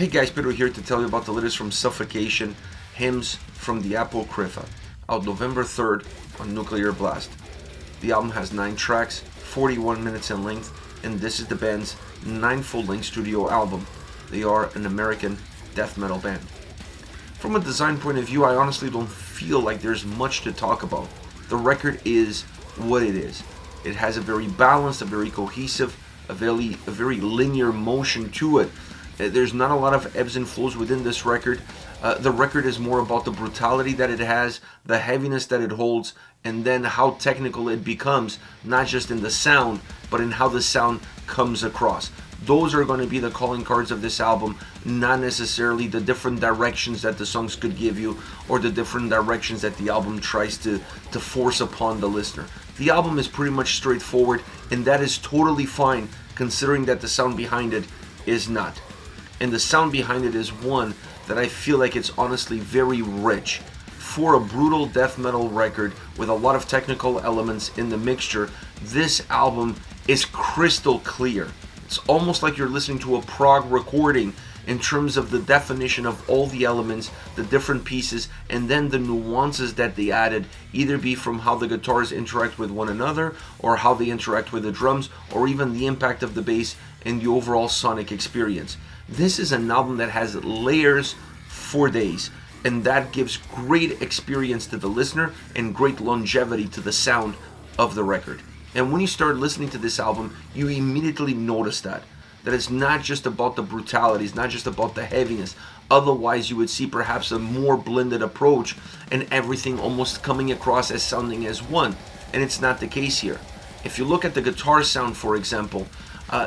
Hey guys, Pedro here to tell you about the latest from Suffocation, Hymns from the Apocrypha, out November 3rd on Nuclear Blast. The album has 9 tracks, 41 minutes in length, and this is the band's 9th full-length studio album. They are an American death metal band. From a design point of view, I honestly don't feel like there's much to talk about. The record is what it is. It has a very balanced, a very cohesive, a very linear motion to it. There's not a lot of ebbs and flows within this record. The record is more about the brutality that it has, the heaviness that it holds, and then how technical it becomes, not just in the sound, but in how the sound comes across. Those are going to be the calling cards of this album, not necessarily the different directions that the songs could give you or the different directions that the album tries to force upon the listener. The album is pretty much straightforward, and that is totally fine considering that the sound behind it is not. And the sound behind it is one that I feel like it's honestly very rich. For a brutal death metal record with a lot of technical elements in the mixture, this album is crystal clear. It's almost like you're listening to a prog recording in terms of the definition of all the elements, the different pieces, and then the nuances that they added, either be from how the guitars interact with one another, or how they interact with the drums, or even the impact of the bass in the overall sonic experience. This is an album that has layers for days, and that gives great experience to the listener and great longevity to the sound of the record. And when you start listening to this album, you immediately notice that it's not just about the brutality, it's not just about the heaviness. Otherwise, you would see perhaps a more blended approach and everything almost coming across as sounding as one, and it's not the case here. If you look at the guitar sound, for example,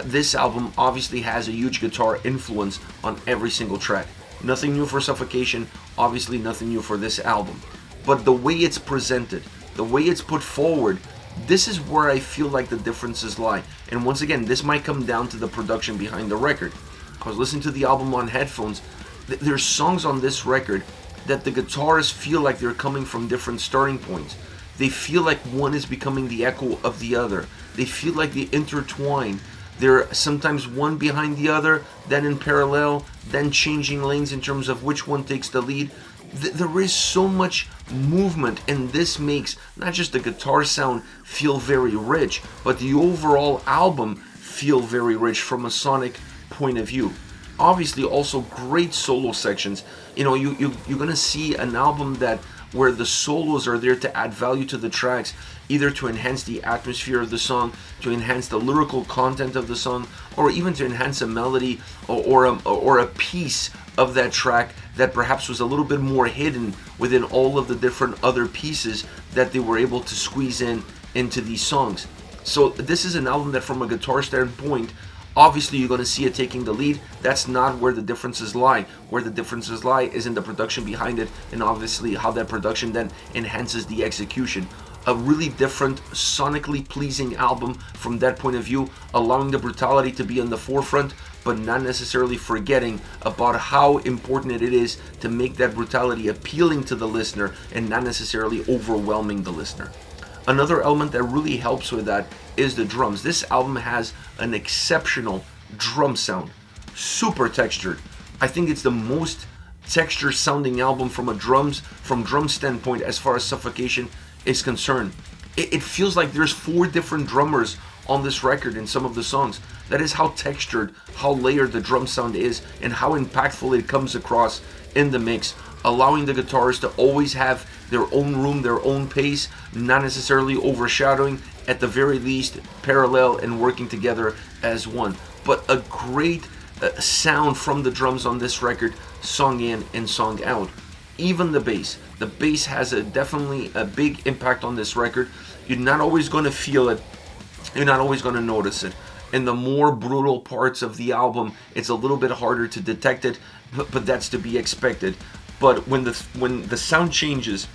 this album obviously has a huge guitar influence on every single track. Nothing new for Suffocation, obviously nothing new for this album. But the way it's presented, the way it's put forward, this is where I feel like the differences lie. And once again, this might come down to the production behind the record. I was listening to the album on headphones. There's songs on this record that the guitars feel like they're coming from different starting points. They feel like one is becoming the echo of the other. They feel like they intertwine. They're sometimes one behind the other, then in parallel, then changing lanes in terms of which one takes the lead. There is so much movement, and this makes not just the guitar sound feel very rich, but the overall album feel very rich from a sonic point of view. Obviously, also great solo sections. You're gonna see an album where the solos are there to add value to the tracks, either to enhance the atmosphere of the song, to enhance the lyrical content of the song, or even to enhance a melody or a piece of that track that perhaps was a little bit more hidden within all of the different other pieces that they were able to squeeze into these songs. So this is an album that, from a guitar standpoint, obviously you're going to see it taking the lead. That's not where the differences lie. Where the differences lie is in the production behind it, and obviously how that production then enhances the execution. A really different, sonically pleasing album from that point of view, allowing the brutality to be on the forefront, but not necessarily forgetting about how important it is to make that brutality appealing to the listener and not necessarily overwhelming the listener. Another element that really helps with that is the drums. This album has an exceptional drum sound, super textured. I think it's the most texture sounding album from drum standpoint as far as Suffocation is concerned. It feels like there's 4 different drummers on this record in some of the songs. That is how textured, how layered the drum sound is, and how impactful it comes across in the mix, allowing the guitars to always have their own room, their own pace, not necessarily overshadowing, at the very least parallel and working together as one. But a great sound from the drums on this record, song in and song out. Even the bass has definitely a big impact on this record. You're not always going to feel it, you're not always going to notice it. In the more brutal parts of the album, it's a little bit harder to detect it, but that's to be expected. But when the sound changes,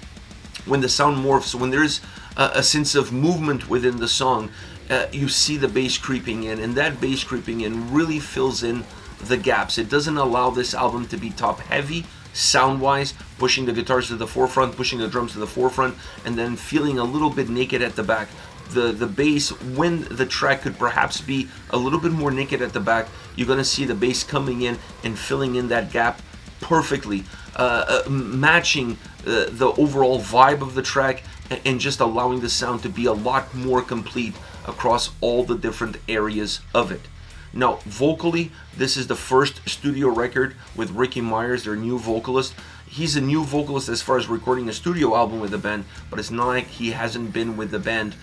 when the sound morphs, when there's a sense of movement within the song, you see the bass creeping in, and that bass creeping in really fills in the gaps. It doesn't allow this album to be top heavy sound-wise, pushing the guitars to the forefront, pushing the drums to the forefront, and then feeling a little bit naked at the back. the bass, when the track could perhaps be a little bit more naked at the back, you're going to see the bass coming in and filling in that gap perfectly, matching the overall vibe of the track, and just allowing the sound to be a lot more complete across all the different areas of it. Now, vocally, this is the first studio record with Ricky Myers, their new vocalist. He's a new vocalist as far as recording a studio album with the band, but it's not like he hasn't been with the band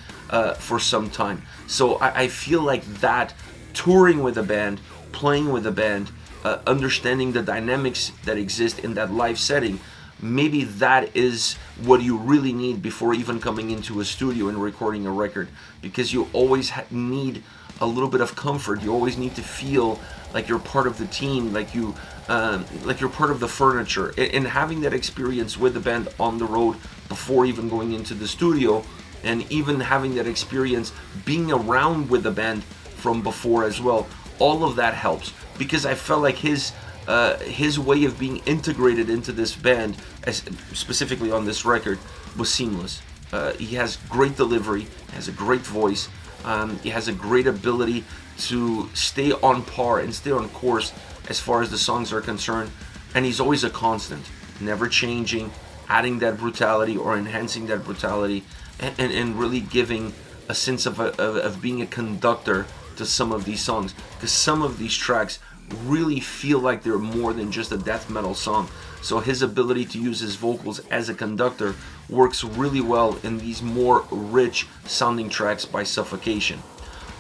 for some time. So I feel like that, touring with the band, playing with the band, understanding the dynamics that exist in that live setting, maybe that is what you really need before even coming into a studio and recording a record, because you always need a little bit of comfort. You always need to feel like you're part of the team, like you're part of the furniture, and having that experience with the band on the road before even going into the studio, and even having that experience being around with the band from before as well, all of that helps, because I felt like his way of being integrated into this band, specifically on this record, was seamless. He has great delivery, has a great voice, he has a great ability to stay on par and stay on course as far as the songs are concerned, and he's always a constant, never changing, adding that brutality or enhancing that brutality, and really giving a sense of being a conductor to some of these songs, because some of these tracks really feel like they're more than just a death metal song. So his ability to use his vocals as a conductor works really well in these more rich sounding tracks by Suffocation.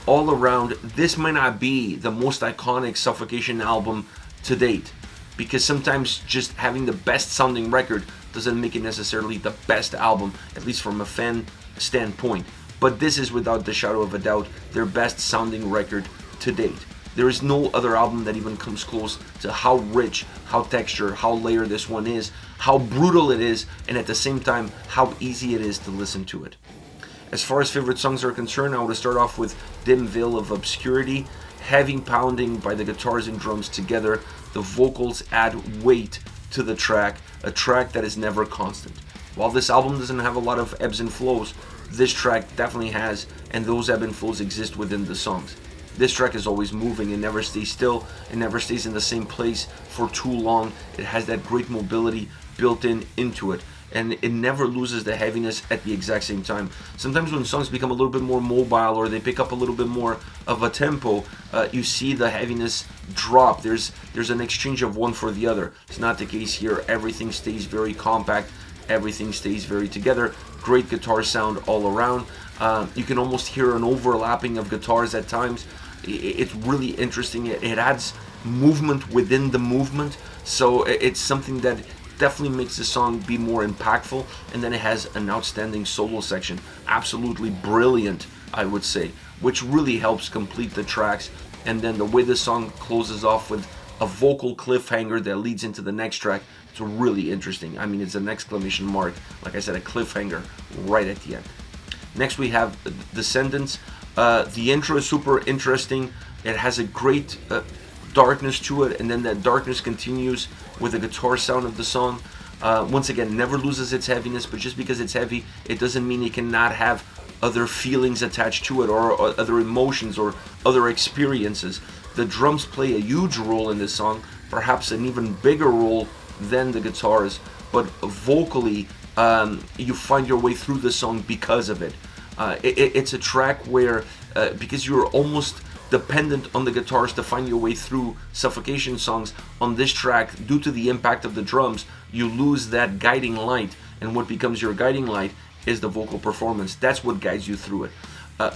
All around, this might not be the most iconic Suffocation album to date, because sometimes just having the best sounding record doesn't make it necessarily the best album, at least from a fan standpoint. But this is without the shadow of a doubt their best sounding record to date. There is no other album that even comes close to how rich, how textured, how layered this one is, how brutal it is, and at the same time, how easy it is to listen to it. As far as favorite songs are concerned, I want to start off with Dim Veil of Obscurity. Heavy pounding by the guitars and drums together. The vocals add weight to the track, a track that is never constant. While this album doesn't have a lot of ebbs and flows, this track definitely has, and those ebbs and flows exist within the songs. This track is always moving, it never stays still, it never stays in the same place for too long. It has that great mobility built into it, and it never loses the heaviness at the exact same time. Sometimes when songs become a little bit more mobile, or they pick up a little bit more of a tempo, you see the heaviness drop. There's an exchange of one for the other. It's not the case here. Everything stays very compact, everything stays very together. Great guitar sound all around. You can almost hear an overlapping of guitars at times. It's really interesting. It adds movement within the movement, so it's something that definitely makes the song be more impactful. And then it has an outstanding solo section, absolutely brilliant, I would say, which really helps complete the tracks. And then the way the song closes off with a vocal cliffhanger that leads into the next track, it's really interesting. I mean, it's an exclamation mark, like I said, a cliffhanger right at the end. Next we have Descendants. The intro is super interesting. It has a great darkness to it, and then that darkness continues with the guitar sound of the song. Once again, never loses its heaviness, but just because it's heavy, it doesn't mean it cannot have other feelings attached to it, or other emotions, or other experiences. The drums play a huge role in this song, perhaps an even bigger role than the guitars, but vocally, you find your way through the song because of it. It's a track where, because you're almost dependent on the guitars to find your way through Suffocation songs, on this track, due to the impact of the drums, you lose that guiding light, and what becomes your guiding light is the vocal performance. That's what guides you through it.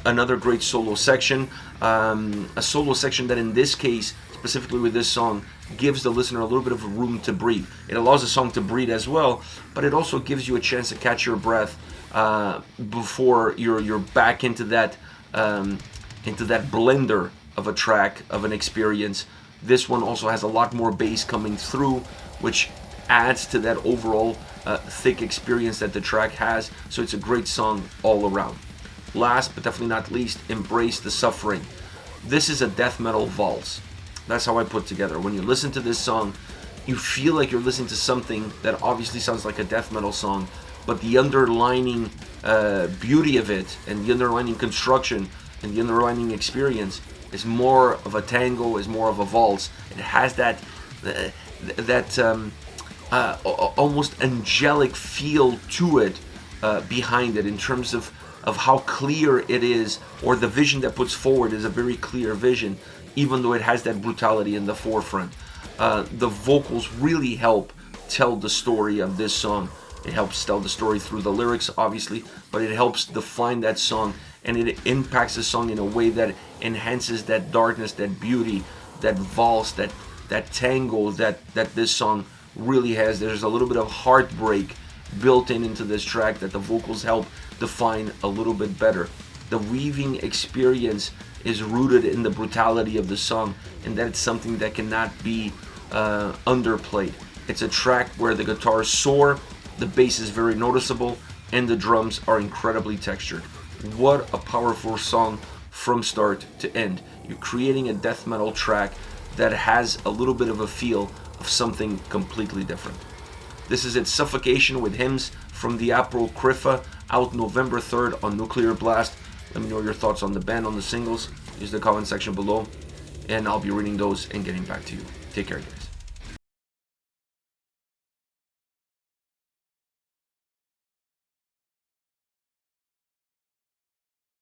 Another great solo section, a solo section that in this case, specifically with this song, gives the listener a little bit of room to breathe. It allows the song to breathe as well, but it also gives you a chance to catch your breath before you're back into that blender of a track, of an experience. This one also has a lot more bass coming through, which adds to that overall thick experience that the track has. So it's a great song all around. Last but definitely not least, Embrace the Suffering. This is a death metal valse. That's how I put together. When you listen to this song, you feel like you're listening to something that obviously sounds like a death metal song, but the underlining beauty of it, and the underlining construction, and the underlining experience is more of a tango, is more of a waltz. It has that almost angelic feel to it behind it, in terms of how clear it is, or the vision that puts forward is a very clear vision, even though it has that brutality in the forefront. The vocals really help tell the story of this song. It helps tell the story through the lyrics, obviously, but it helps define that song, and it impacts the song in a way that enhances that darkness, that beauty, that valse, that tango that this song really has. There's a little bit of heartbreak built into this track that the vocals help define a little bit better. The weaving experience is rooted in the brutality of the song, and that it's something that cannot be underplayed. It's a track where the guitars soar, the bass is very noticeable, and the drums are incredibly textured. What a powerful song from start to end. You're creating a death metal track that has a little bit of a feel of something completely different. This is its Suffocation with Hymns from the Apocrypha, out November 3rd on Nuclear Blast. Let me know your thoughts on the band, on the singles. Use the comment section below, and I'll be reading those and getting back to you. Take care, guys.